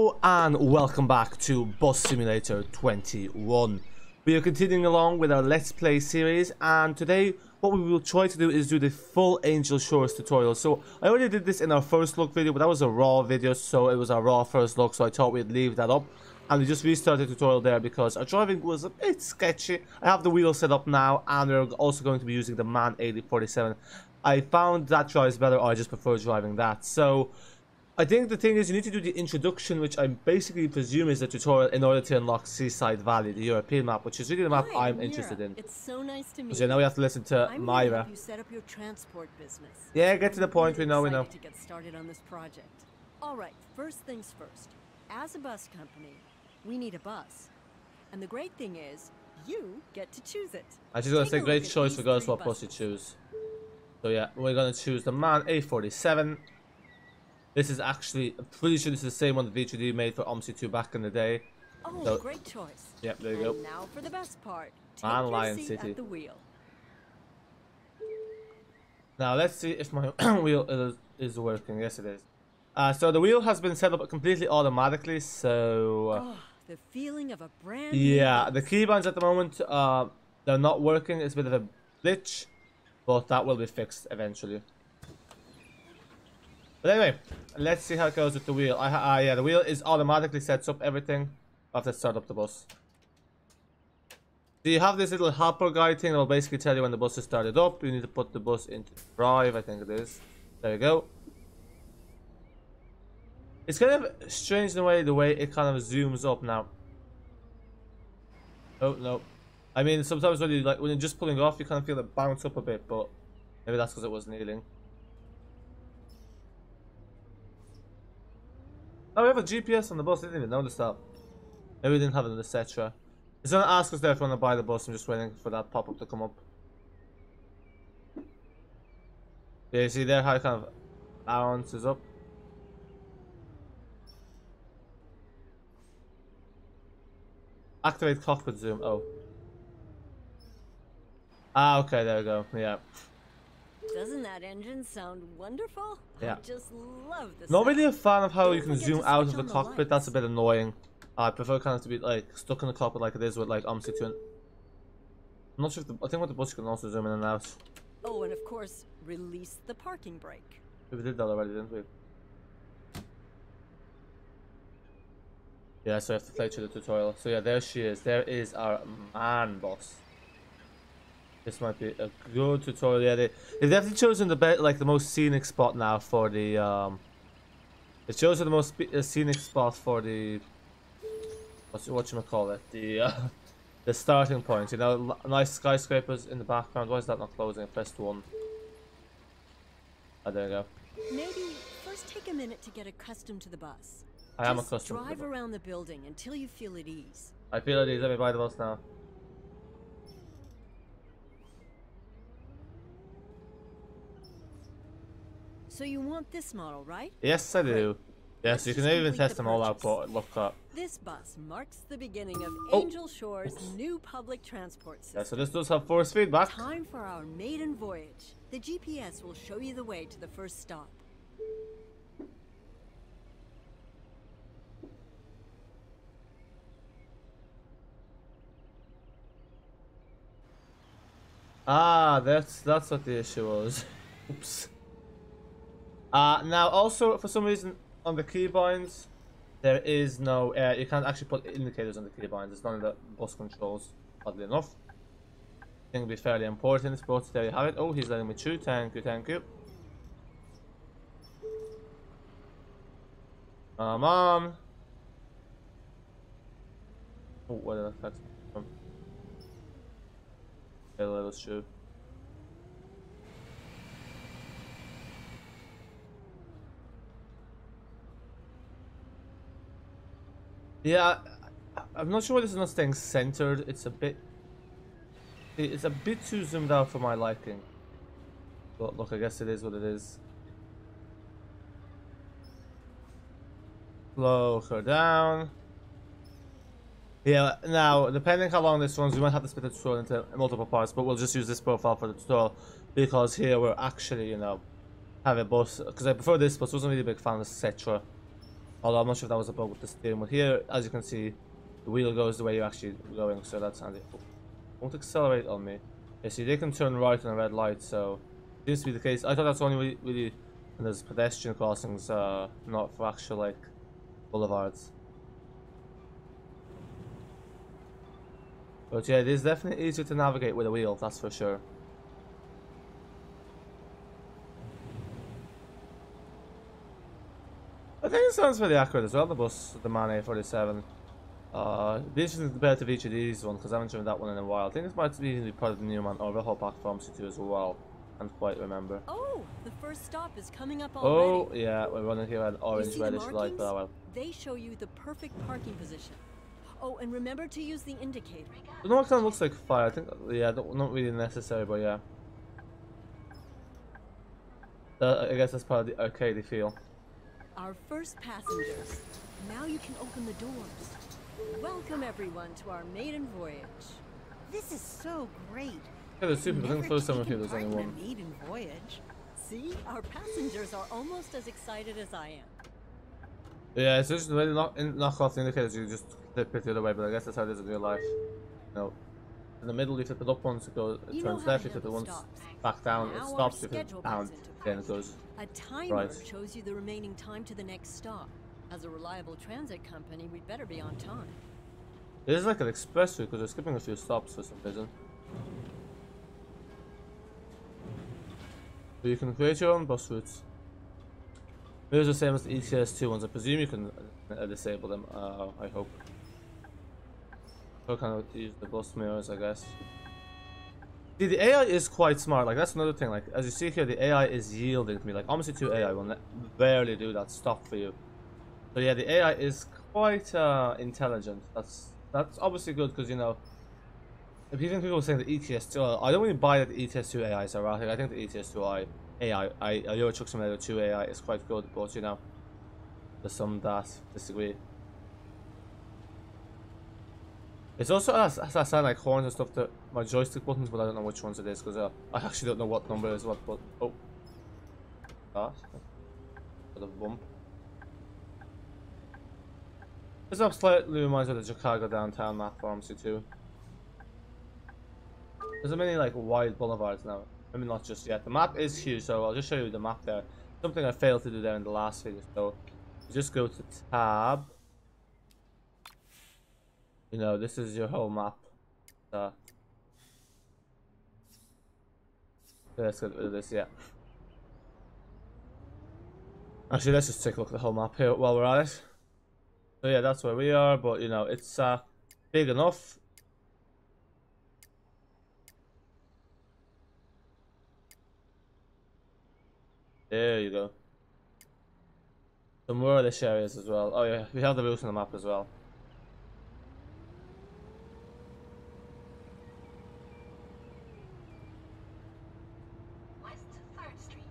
Hello and welcome back to Bus Simulator 21. We are continuing along with our Let's Play series, and today what we will try to do is do the full Angel Shores tutorial. So I already did this in our first look video, but that was a raw video, so it was our raw first look, so I thought we'd leave that up. And we just restarted the tutorial there because our driving was a bit sketchy. I have the wheel set up now, and we're also going to be using the MAN A47. I found that drives better, or I just prefer driving that. So I think the thing is, you need to do the introduction, which I basically presume is the tutorial, in order to unlock Seaside Valley, the European map, which is really the map I'm interested in. It's so nice to meet So now we have to listen to Myra. You set up your transport business. Yeah, get to the point. We know. To get started on this project. All right, first things first. As a bus company, we need a bus, and the great thing is, you get to choose it. I just gonna say, great choice regardless what bus you choose. So yeah, we're gonna choose the MAN A47. This is actually, I'm pretty sure this is the same one that V3D made for OMSI2 back in the day. Oh, so, great choice. Yep, there you go. Now for the best part. Take MAN your Lion seat City. at the wheel. Now let's see if my wheel is working. Yes, it is. So the wheel has been set up completely automatically. So Oh, the feeling of a brand yeah, new the keybinds at the moment they're not working. It's a bit of a glitch, but that will be fixed eventually. But anyway, let's see how it goes with the wheel. Yeah, the wheel is automatically sets up everything. I have to start up the bus. So you have this little helper guide thing that will basically tell you when the bus is started up. You need to put the bus into drive, I think it is. There you go. It's kind of strange in a way, the way it kind of zooms up now. Oh, no. I mean, sometimes when you're just pulling off, you kind of feel it bounce up a bit, but maybe that's because it was kneeling. Oh, we have a GPS on the bus. I didn't even notice that. Maybe we didn't have it in the etc. It's gonna ask us there if we want to buy the bus. I'm just waiting for that pop-up to come up. Yeah, you see there how it kind of bounces up. Activate cockpit zoom. Oh. Ah, okay, there we go. Yeah. Doesn't that engine sound wonderful? Yeah. I just love this. Not really a fan of how you can zoom out of the cockpit. That's a bit annoying. I prefer kind of to be like stuck in the cockpit like it is with like OMSI2. I'm not sure if I think with the bus you can also zoom in and out. Oh, and of course, release the parking brake. We did that already, didn't we? Yeah, so I have to play through the tutorial. So yeah, there she is. There is our MAN boss. This might be a good tutorial. Yeah, they've definitely chosen the most scenic spot now for the It shows the most scenic spot for the whatchamacallit, the starting point. You know, nice skyscrapers in the background. Why is that not closing? I pressed 1. Oh, there you go. Maybe first take a minute to get accustomed to the bus. I am accustomed to drive the bus. around the building until you feel at ease. I feel at ease. Let me buy the bus now. So you want this model, right? Yes, I do. Yes, you can even test them all out, but look up. This bus marks the beginning of Oh. Angel Shore's new public transport system. Yeah, so this does have force feedback. Time for our maiden voyage. The GPS will show you the way to the first stop. Ah, that's what the issue was. Oops. Now also for some reason on the keybinds there is no you can't actually put indicators on the keybinds. It's none of the bus controls, oddly enough. I think it'll be fairly important, but there you have it. Oh, he's letting me through. Thank you, thank you. Come on. Oh, what did I catch from? Okay, let us shoot. Yeah, I'm not sure why this is not staying centered. It's a bit too zoomed out for my liking. But look, I guess it is what it is. Slow her down. Yeah, now, depending how long this runs, we might have to split the tutorial into multiple parts, but we'll just use this profile for the tutorial, because here we're actually, you know, have a bus, because I prefer this bus. I wasn't really a big fan of Cetra. Although I'm not sure if that was a bug with the steering. But here, as you can see, the wheel goes the way you're actually going, so that's handy. Oh, won't accelerate on me. Yeah, see, they can turn right on a red light, so seems to be the case. I thought that's only really when there's pedestrian crossings, not for actual like boulevards. But yeah, it is definitely easier to navigate with a wheel, that's for sure. I think it sounds pretty accurate as well, the bus, the MAN A47. It'd be interesting to compare to each of these ones, because I haven't driven that one in a while. I think this might be part of the new MAN, or the whole pack from C2 as well. Can't quite remember. Oh, the first stop is coming up Oh, already. yeah, we're running here at an orange reddish light, but well. They show you the perfect parking position. Oh, and remember to use the indicator. The north kind of looks like fire. I think, yeah, not really necessary, but yeah. I guess that's part of the arcadey feel. Our first passengers. Now you can open the doors. Welcome everyone to our maiden voyage. This is so great. Yeah, there's two people. I think the first time here there's only Never one. taken part in a maiden voyage. See, our passengers are almost as excited as I am. Yeah, it's just really knock off the indicators. You just flip it the other way, but I guess that's how it is in real life. No, in the middle you flip it up once, it goes, it turns left. You flip it once back down, it stops. You flip it down, then it goes. A timer right. shows you the remaining time to the next stop. As a reliable transit company, we'd better be on time. It is like an express route because we're skipping a few stops for some reason. So you can create your own bus routes. They're the same as the ETS2 ones. I presume you can disable them. I hope. So kind of use the bus mirrors, I guess. See, the AI is quite smart. Like that's another thing. Like as you see here, the AI is yielding to me. Like Omni 2 AI will barely do that stop for you. So yeah, the AI is quite intelligent. That's obviously good because you know. If even people are saying the ETS2, I don't really buy that the ETS2 AI is erratic. I think the ETS2 AI, Euro Truck Simulator 2 AI is quite good, but you know, there's some that disagree. It's also has that sound like horns and stuff that my joystick buttons, but I don't know which ones it is because I actually don't know what number is what. But oh, that bit of a bump. This map slightly reminds me of the Chicago downtown map for MC2. There's many like wide boulevards now. Maybe not just yet. The map is huge, so I'll just show you the map there. Something I failed to do there in the last video. So you just go to tab. You know, this is your whole map. Let's get rid of this, yeah. Actually, let's just take a look at the whole map here while we're at it. So yeah, that's where we are, but you know, it's big enough. There you go. Some more of the areas as well. Oh yeah, we have the routes on the map as well. West 3rd Street.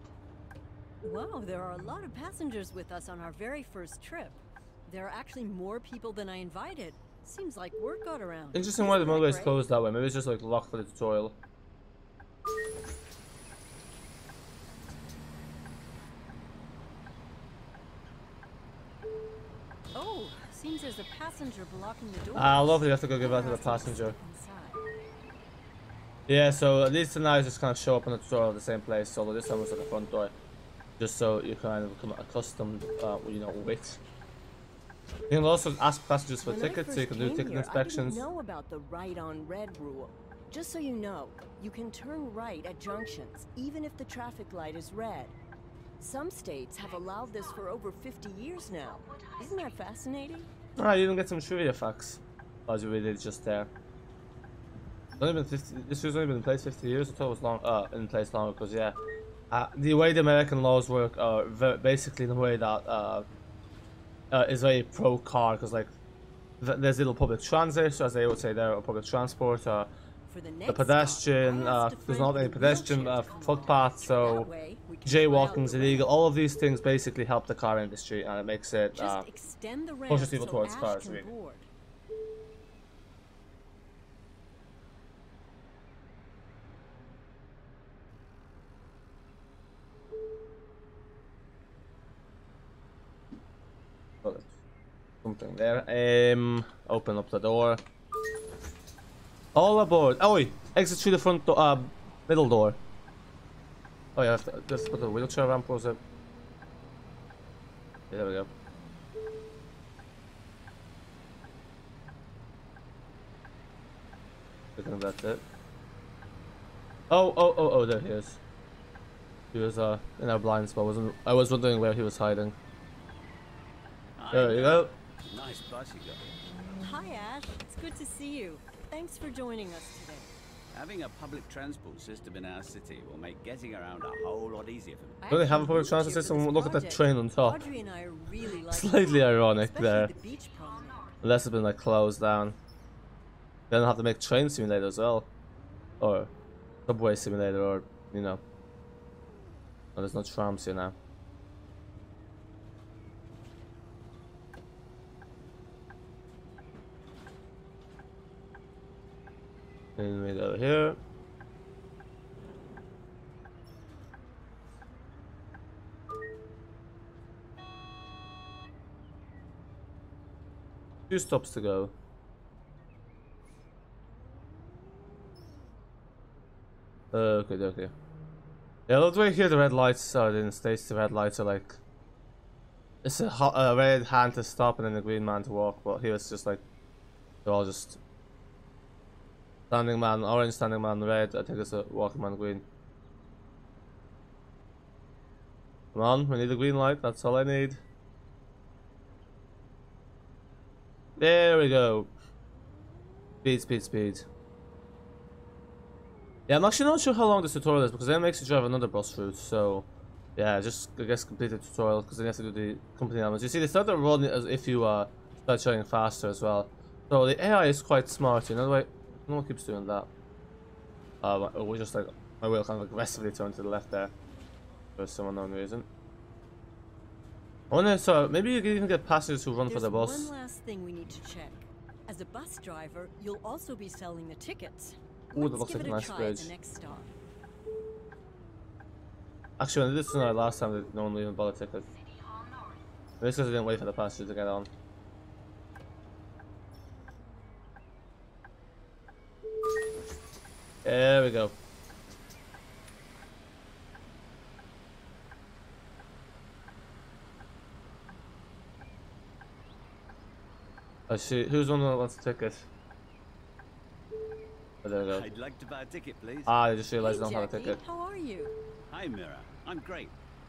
Wow, there are a lot of passengers with us on our very first trip. There are actually more people than I invited. Seems like word got around. Interesting why the motorway is closed that way. Maybe it's just like locked for the tutorial. Oh, seems there's a passenger blocking the door. Ah, lovely. You have to go give that to the passenger. Yeah, so at least now just kind of show up on the tutorial at the same place. Although this time was at the front door, just so you kind of become accustomed, you know, with. You can also ask passengers for tickets, so you can do ticket inspections. I didn't know about the right on red rule. Just so you know, you can turn right at junctions, even if the traffic light is red. Some states have allowed this for over 50 years now. Isn't that fascinating? Alright, you even get some trivia facts, as you really did just there. It's only been 50, this has only been in place 50 years. I thought it was long, in place longer, because yeah, the way the American laws work are basically the way that is very pro car, because like there's little public transit, so as they would say there, or public transport, the pedestrian, there's not any pedestrian footpath, so jaywalking's illegal. All of these things basically help the car industry, and it makes it pushes people towards cars. Really. something there. Open up the door. All aboard. Oh wait, exit through the front door, middle door. Oh yeah, just put the wheelchair ramp, was it? Yeah, there we go. I think that's it. Oh, there he is. He was in our blind spot. I was wondering where he was hiding. There you go. Nice bus you got. Hi, Ash. It's good to see you. Thanks for joining us today. Having a public transport system in our city will make getting around a whole lot easier for me. Do they have a public transit system? Look at that train on top. Audrey and I are really like Slightly ironic there. the beach promenade. Unless it's been like closed down. They don't have to make train simulator as well. Or subway simulator, or you know. Oh, there's no trams here now. And we go here. Two stops to go. Okay. Yeah, look right here. The red lights are in the States. The red lights are like it's a red hand to stop and then a green man to walk. But here it's just like they're all just standing man, orange, standing man, red. I think it's a walking man, green. Come on, we need a green light. That's all I need. There we go. Speed. Yeah, I'm actually not sure how long this tutorial is because then it makes you drive another bus route. So, yeah, just I guess complete the tutorial because then you have to do the company elements. You see, they start to run as if you start driving faster as well. So the AI is quite smart. You know, the way no one keeps doing that. We just like my wheel kind of aggressively turned to the left there for some unknown reason. I wonder, so maybe you can even get passengers who run for the bus. There's one last thing we need to check. As a bus driver, you'll also be selling the tickets. Ooh, that looks Let's like a give it nice try bridge. at the next stop. Actually, when I did this tonight last time, no one even bought a ticket. Maybe it's because I didn't wait for the passengers to get on. There we go. I see. Who's the one that wants a ticket? Oh, there we go. I'd like to buy a ticket, please. Ah, I just realized I Hey, don't have a Jackie, ticket. how are you? Hi, Mira. I'm great.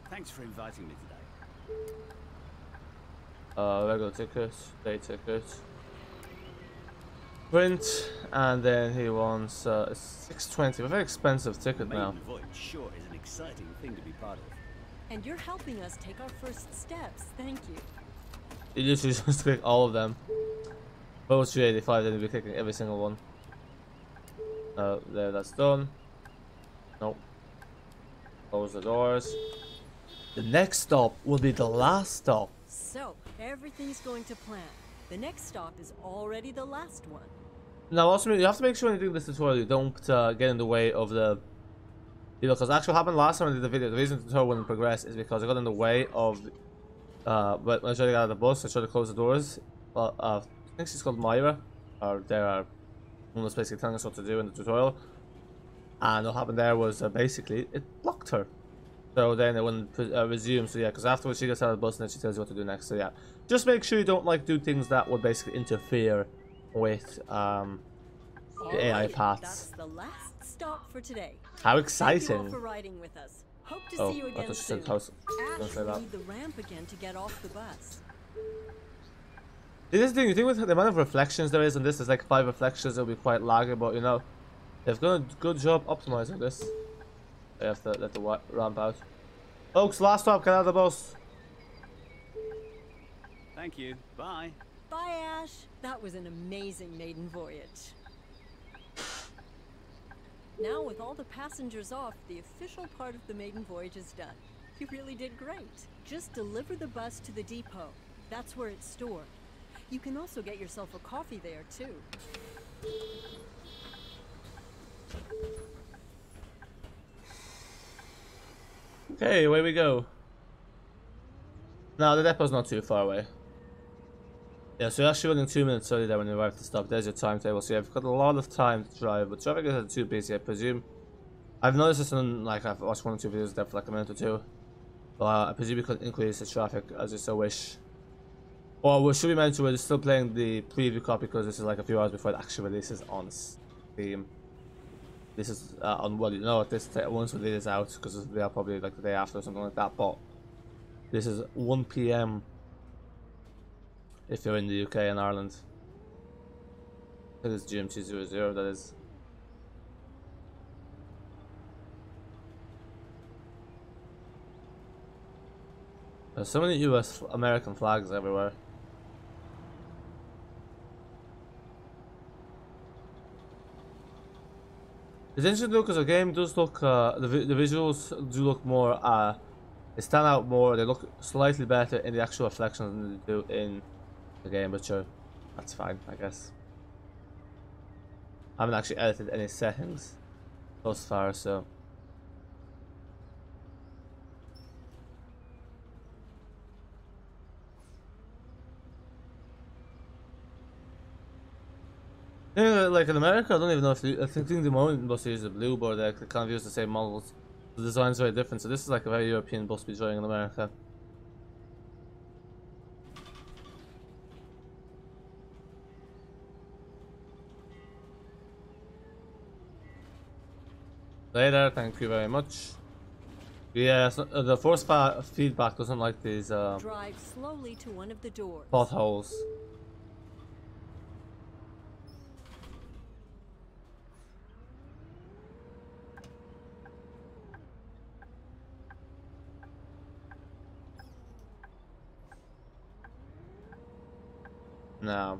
Thanks for inviting me today. Regular ticket, day ticket. Print, and then he wants a 620. A very expensive ticket now. Maiden voyage sure is an exciting thing to be part of. And you're helping us take our first steps. Thank you. You literally just click all of them. Both 385, then you'll be clicking every single one. There, that's done. Nope. Close the doors. The next stop will be the last stop. So, everything's going to plan. The next stop is already the last one. Now, also, you have to make sure when you do this tutorial, you don't get in the way of the... You know, because actually what happened last time I did the video, the reason the tutorial wouldn't progress is because I got in the way of... when I tried to get out of the bus, I tried to close the doors. I think she's called Myra. Or there are... One was basically telling us what to do in the tutorial. And what happened there was basically, it blocked her. So then it wouldn't resume. So yeah, because afterwards she gets out of the bus and then she tells you what to do next. So yeah, just make sure you don't like do things that would basically interfere with the AI paths. That's the last stop for today. How Thank you all exciting! for riding with us. Hope to Oh, see you I again thought you soon. said house. Ash Don't say will that. need the ramp again to get off the bus. This is the thing. You think with the amount of reflections there is, and this is like 5 reflections, it'll be quite laggy. But you know, they've done a good job optimizing this. They have to let the ramp out. Folks, last stop. Get out of the bus. Thank you. Bye. Bye, Ash. That was an amazing maiden voyage. Now, with all the passengers off, the official part of the maiden voyage is done. You really did great. Just deliver the bus to the depot. That's where it's stored. You can also get yourself a coffee there, too. Okay, away we go. Now the depot's not too far away. Yeah, so you're actually running 2 minutes early there when you arrive at the stop. There's your timetable. So you've got a lot of time to drive, but traffic isn't too busy, I presume. I've noticed this in, like, I've watched 1 or 2 videos there for like a minute or two. But I presume you could increase the traffic as you so wish. Or should we mention we're still playing the preview copy because this is like a few hours before it actually releases on Steam. This is on what you know this once it is out because they are probably like the day after or something like that. But this is 1 PM if you're in the UK and Ireland. It is GMT00. That is. There's so many US American flags everywhere. It's interesting though because the game does look, the visuals do look more, they stand out more, they look slightly better in the actual reflections than they do in the game, but sure, that's fine, I guess. I haven't actually edited any settings thus far, so. Yeah, like in America, I don't even know if I think the moment bus uses a blue board, they kind of use the same models. The design's very different, so this is like a very European bus we're driving in America. Later, thank you very much. Yeah, so, the force feedback doesn't like these Drive slowly to one of the doors. potholes. Now,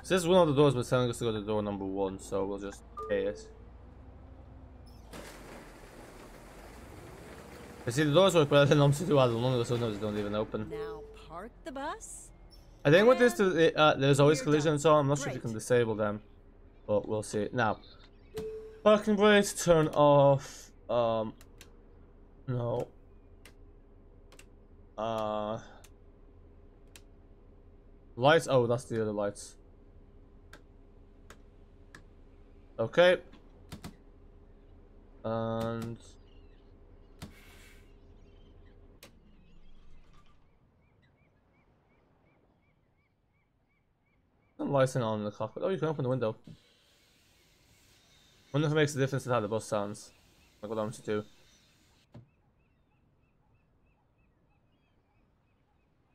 so this is one of the doors, but telling us to go to door number 1, so we'll just pay it. You see, the doors work better than to do out of London, so sometimes they don't even open. Now park the bus. I think with this, there's always collisions, so I'm not sure if you can disable them, but we'll see. Now, parking brakes turn off. No. Lights. Oh, that's the other lights. Okay. And some lights on in the cockpit. Oh, you can open the window. Wonder if it makes a difference to how the bus sounds. Like what I'm to do.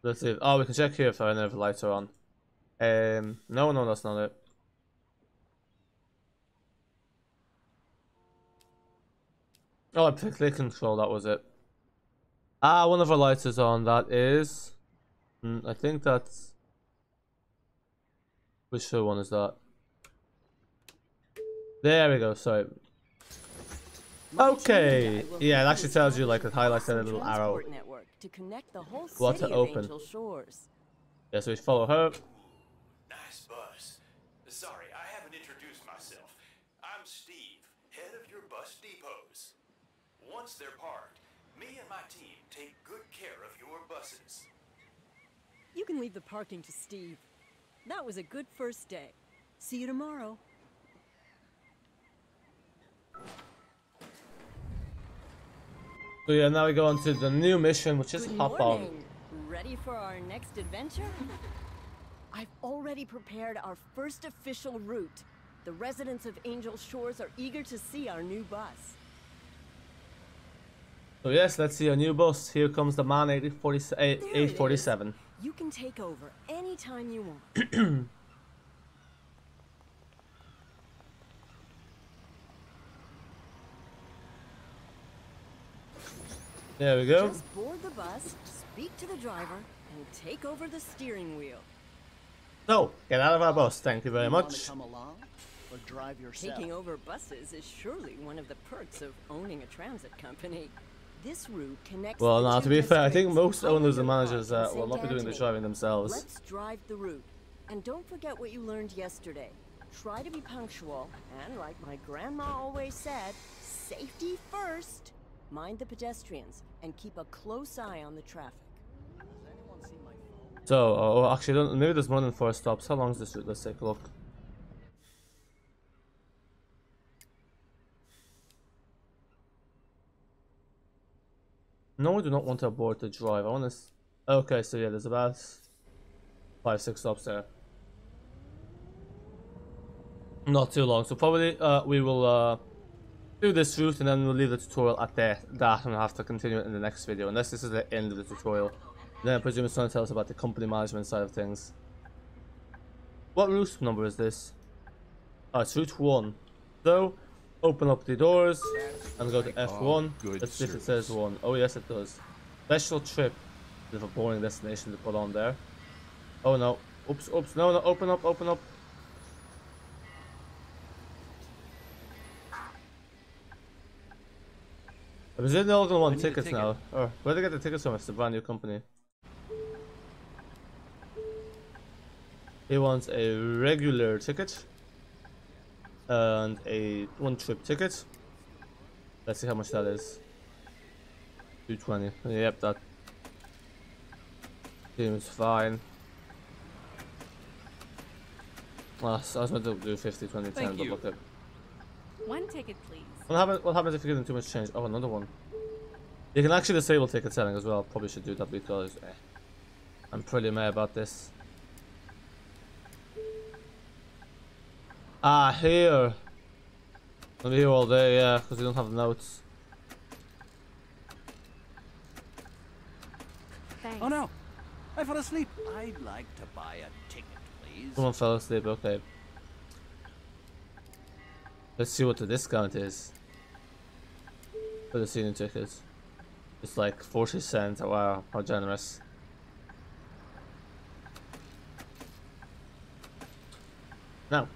Let's see. Oh, we can check here if any of the lights are on. No, that's not it. Oh, I picked click control. That was it. Ah, one of our lights is on. That is. I think that's. Which one is that? There we go. Sorry. Okay. Yeah, it actually tells you like it highlights that little arrow. To connect the whole What city to of open. Angel Shores. Yeah, so we follow her. Nice bus. Sorry, I haven't introduced myself. I'm Steve, head of your bus depots. Once they're parked, me and my team take good care of your buses. You can leave the parking to Steve. That was a good first day. See you tomorrow. So yeah, now we go on to the new mission, which is Good hop morning. Ready for our next adventure? I've already prepared our first official route. The residents of Angel Shores are eager to see our new bus. So yes, let's see a new bus. Here comes the man 847. You can take over anytime you want. There we go. Just board the bus, speak to the driver, and take over the steering wheel. So, get out of our bus. Thank you very Want much. to come along or drive yourself? Taking over buses is surely one of the perks of owning a transit company. This route connects. Well, the now two to be fair, I think districts, most owners and Highland managers Park and will not be St. doing the Anthony. driving themselves. Let's drive the route. And don't forget what you learned yesterday. Try to be punctual, and like my grandma always said, safety first. Mind the pedestrians, and keep a close eye on the traffic. Has anyone seen my phone? So, oh, actually, maybe there's more than 4 stops. How long is this route? Let's take a look. No, we do not want to abort the drive. I want to. Okay, so yeah, there's about 5-6 stops there. Not too long. So probably we will do this route and then we'll leave the tutorial at that and we'll have to continue it in the next video. Unless this is the end of the tutorial. Then I presume it's going to tell us about the company management side of things. What route number is this? Oh, it's route 1. So, open up the doors and go to F1. Let's see if it says 1. Oh yes, it does. Special trip. Bit of a boring destination to put on there. Oh no. Oops, oops. No, no, open up, open up. I presume they're all going to want tickets now. Or where do they get the tickets from? It's a brand new company. He wants a regular ticket and a 1-trip ticket. Let's see how much that is. 220. Yep, that seems fine. Well, I was meant to do 50, 20, 10, but look at. 1 ticket, please. What happens if you give them too much change? Oh, another one. You can actually disable ticket selling as well. Probably should do that because I'm pretty mad about this. Ah, here. I'm here all day, yeah, because we don't have notes. Thanks. Oh no! I fell asleep. I'd like to buy a ticket, please. Someone fell asleep, okay. Let's see what the discount is for the senior tickets. It's like 40 cents. Oh, wow, how generous. Now.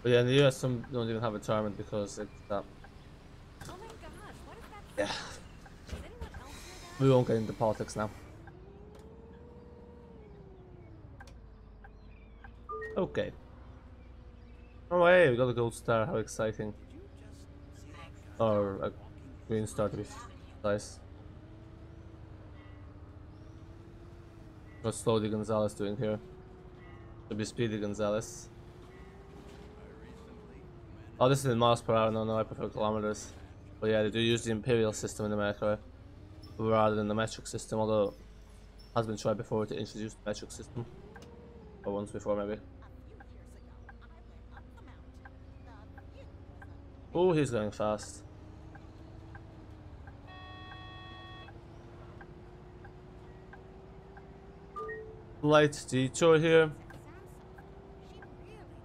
But yeah, in the US, some don't even have a retirement because it's that. Oh my gosh, what is that? Yeah. Does anyone else hear that? We won't get into politics now. Okay. Oh hey, we got a gold star, how exciting. Or a green star to be precise. What's Slowly Gonzalez doing here? To be Speedy Gonzalez. Oh, this is in miles per hour. No, I prefer kilometers. But yeah, they do use the imperial system in America rather than the metric system, although it has been tried before to introduce the metric system. Or once before, maybe. Oh, he's going fast. Light detour here.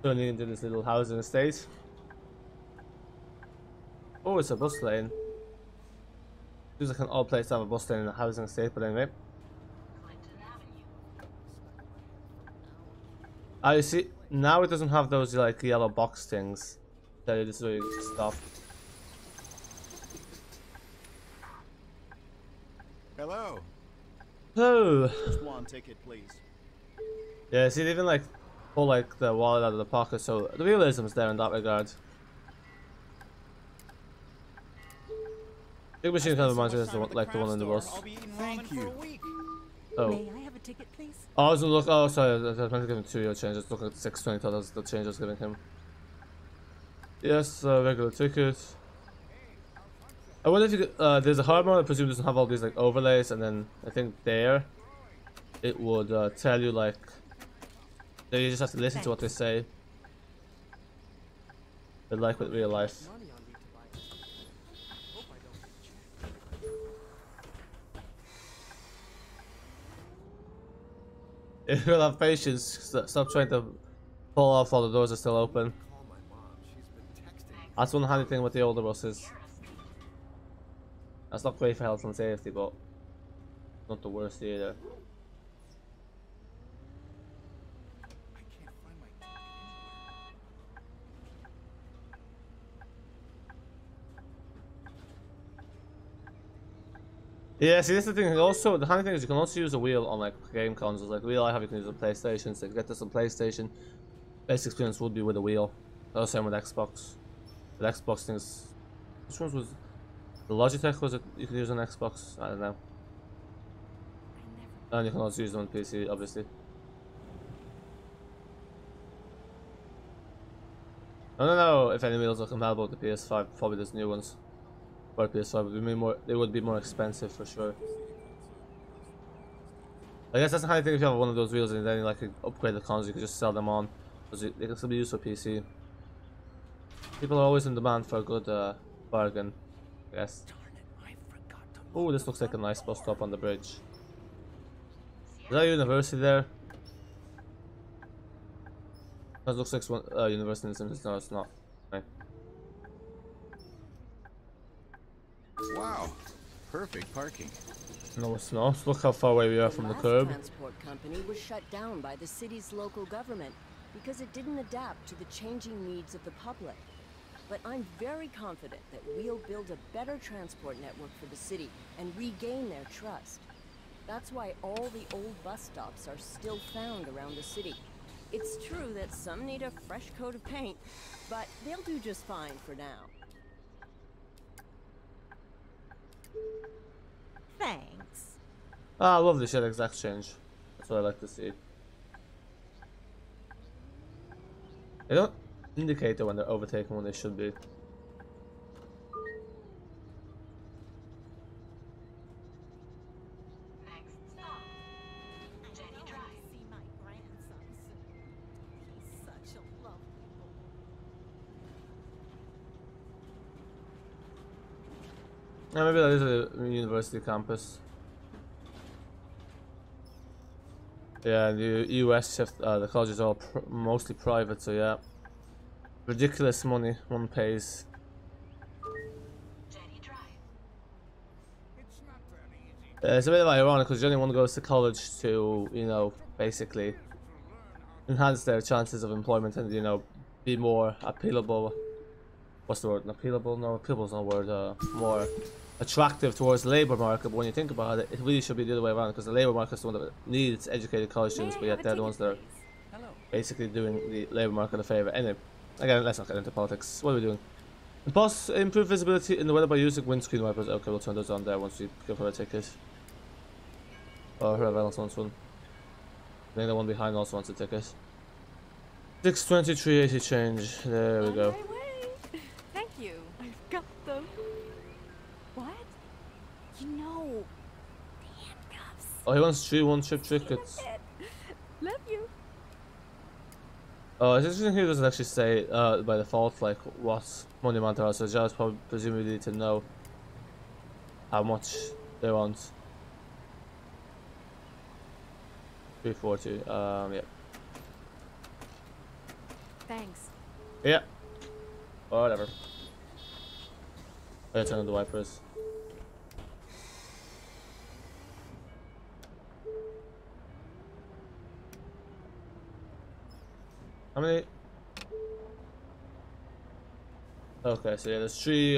Turning into this little housing estate. Oh, it's a bus lane. Seems like an odd place to have a bus lane in a housing estate, but anyway. I see. Now it doesn't have those like yellow box things. Tell you this is where you stop. Hello. Oh. Just 1 ticket, please. Yeah, see, they even like pull like the wallet out of the pocket, so the realism's there in that regard. Big machine kind of reminds me of like the one in the bus. Thank you. Oh. May I have a ticket, please? Oh, I was gonna look. Oh, sorry. I was meant to give him 2 euro change. I was looking at 620. Thought that was the change I was giving him. Yes, regular ticket. I wonder if you could, there's a hard mode I presume doesn't have all these like overlays, and then I think there it would tell you like that you just have to listen to what they say. But like with real life. If you'll have patience, stop trying to pull off while the doors are still open. That's one handy thing with the older buses. That's not great for health and safety, but not the worst either. Yeah, see, that's the thing. Also, the handy thing is you can also use a wheel on like game consoles. Like Wheel I have, you can use a PlayStation. So to get this on PlayStation, basic experience would be with a wheel. The same with Xbox. With Xbox things, which ones was the Logitech? Was it you could use on Xbox? I don't know. And you can also use them on PC, obviously. I don't know if any wheels are compatible with the PS5. Probably there's new ones for PS5. They would be more expensive for sure. I guess that's the kind of thing. If you have one of those wheels and then you like upgrade the cons, you can just sell them on because they can still be used for PC. People are always in demand for a good bargain, I guess. Oh, this looks like a nice bus stop on the bridge. Is that a university there? That looks like one university in the Sims. No, it's not. Okay. Wow, perfect parking. No, it's not. Look how far away we are from the curb. The transport company was shut down by the city's local government because it didn't adapt to the changing needs of the public. But I'm very confident that we'll build a better transport network for the city and regain their trust. That's why all the old bus stops are still found around the city. It's true that some need a fresh coat of paint, but they'll do just fine for now. Thanks. Ah, I love the shell exact change. That's what I like to see. They don't indicate when they're overtaken when they should be. Next stop, Jenny Drive. See my grandson soon. He's such a lovely boy. Yeah, maybe that is a university campus. Yeah, the US the colleges are all mostly private, so yeah. Ridiculous money one pays. Jenny Drive. It's a bit ironic because anyone goes to college to, you know, basically enhance their chances of employment and, you know, be more appealable. What's the word? Appealable? No, appealable is not a word. More attractive towards the labour market. But when you think about it, it really should be the other way around because the labour market is the one that needs educated college students, but yet they're the ones that are basically doing the labour market a favour. Anyway, again, let's not get into politics. What are we doing? Improve visibility in the weather by using windscreen wipers. Okay, we'll turn those on there once we give her a ticket. Or whoever else wants one. I think the one behind also wants a ticket. 623.80 change. There we go. On my way. Thank you. I've got them. What? You know, the handcuffs. Oh, he wants 3 one-trip tickets. Love you. Oh, it's interesting here. Doesn't actually say by default like what money amount there are. So just probably presumably need to know how much they want. 340. Yeah. Thanks. Yeah. Whatever. I gotta turn on the wipers. How many? Okay, so yeah, there's three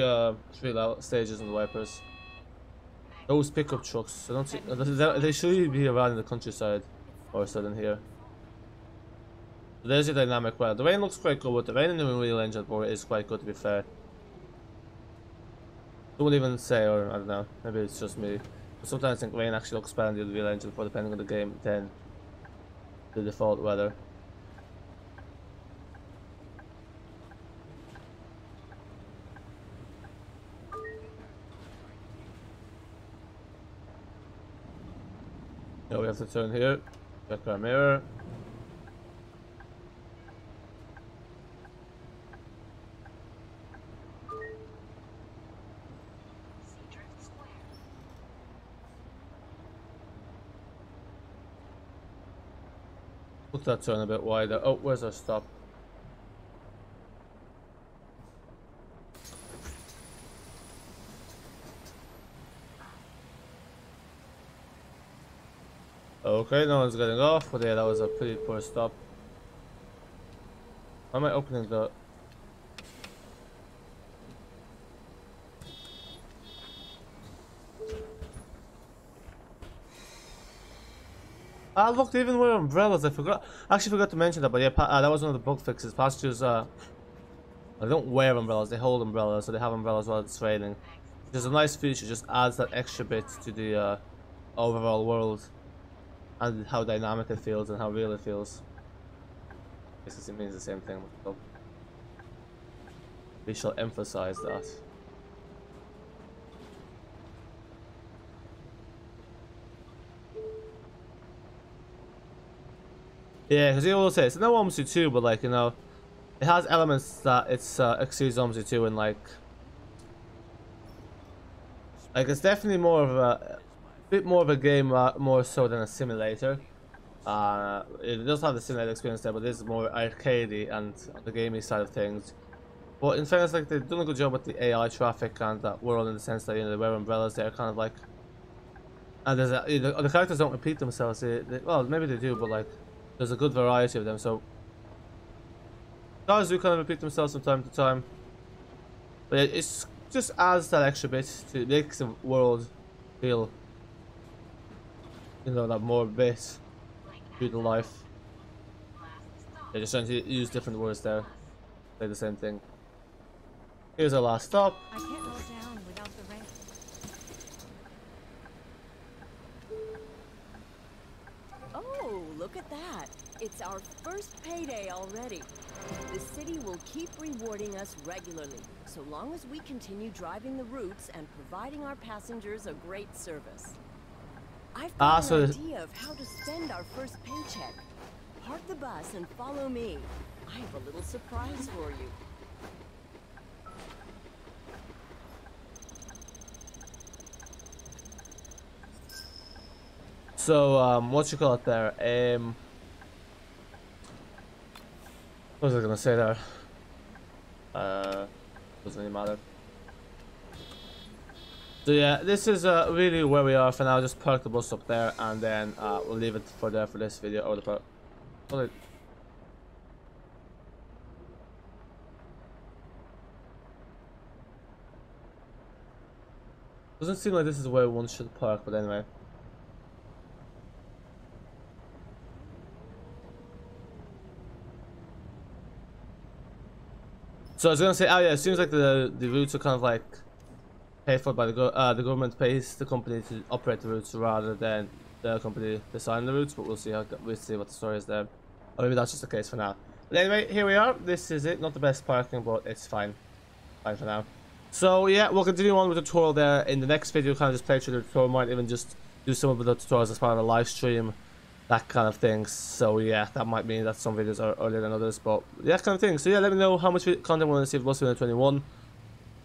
stages in the wipers. Those pickup trucks, I don't see. They should be around in the countryside, or so than here. So there's your dynamic weather. The rain looks quite good, but the rain in the real engine board is quite good to be fair. Don't even say, or I don't know, maybe it's just me. But sometimes I think rain actually looks better in the real engine board depending on the game than the default weather. Now we have to turn here, check our mirror. Put that turn a bit wider. Oh, where's our stop? Okay, no one's getting off, but yeah, that was a pretty poor stop. Why am I opening the... Ah, look, they even wear umbrellas. I actually forgot to mention that, but yeah, that was one of the bug fixes. Passengers, they don't wear umbrellas, they hold umbrellas, so they have umbrellas while it's raining. Which is a nice feature, just adds that extra bit to the overall world. and how dynamic it feels and how real it feels. I guess it means the same thing. We shall emphasize that. Yeah, because you will say it's no OMSI 2, but like, you know, it has elements that it's exceeds OMSI 2 and like it's definitely more of a bit more of a game, more so than a simulator. It does have the simulator experience there, but this is more arcadey and on the gaming side of things. But in fairness, like they've done a good job with the AI traffic and that world in the sense that, you know, they wear umbrellas. They're kind of like, and there's the characters don't repeat themselves. Well, maybe they do, but like there's a good variety of them. So cars do kind of repeat themselves from time to time, but it's just adds that extra bit to make the world feel, you know, that more bit to the life. They're just trying to use different words there, say the same thing. Here's our last stop. I can't roll down without the ramp. Oh, look at that. It's our first payday already. The city will keep rewarding us regularly, so long as we continue driving the routes and providing our passengers a great service. I've got an idea of how to spend our first paycheck. Park the bus and follow me. I have a little surprise for you. So, what you call it there? What was I gonna say there? Doesn't really matter. So yeah, this is really where we are for now. Just park the bus up there, and then we'll leave it for there for this video. Or the park. Doesn't seem like this is where one should park, but anyway. So I was gonna say, oh yeah, it seems like the routes are kind of like paid for by the government pays the company to operate the routes rather than the company design the routes. But we'll see what the story is there. Or maybe that's just the case for now. But anyway, here we are. This is it. Not the best parking, but it's fine. Fine for now. So yeah, we'll continue on with the tutorial there in the next video. Kind of just play through the tutorial. Might even just do some of the tutorials as part of a live stream. That kind of thing. So yeah, that might mean that some videos are earlier than others, but that kind of thing. So yeah, let me know how much content we want to see for Bus Simulator 21.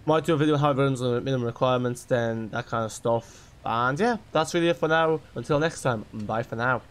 Might do a video on how it runs on the minimum requirements, then that kind of stuff. And yeah, that's really it for now. Until next time, bye for now.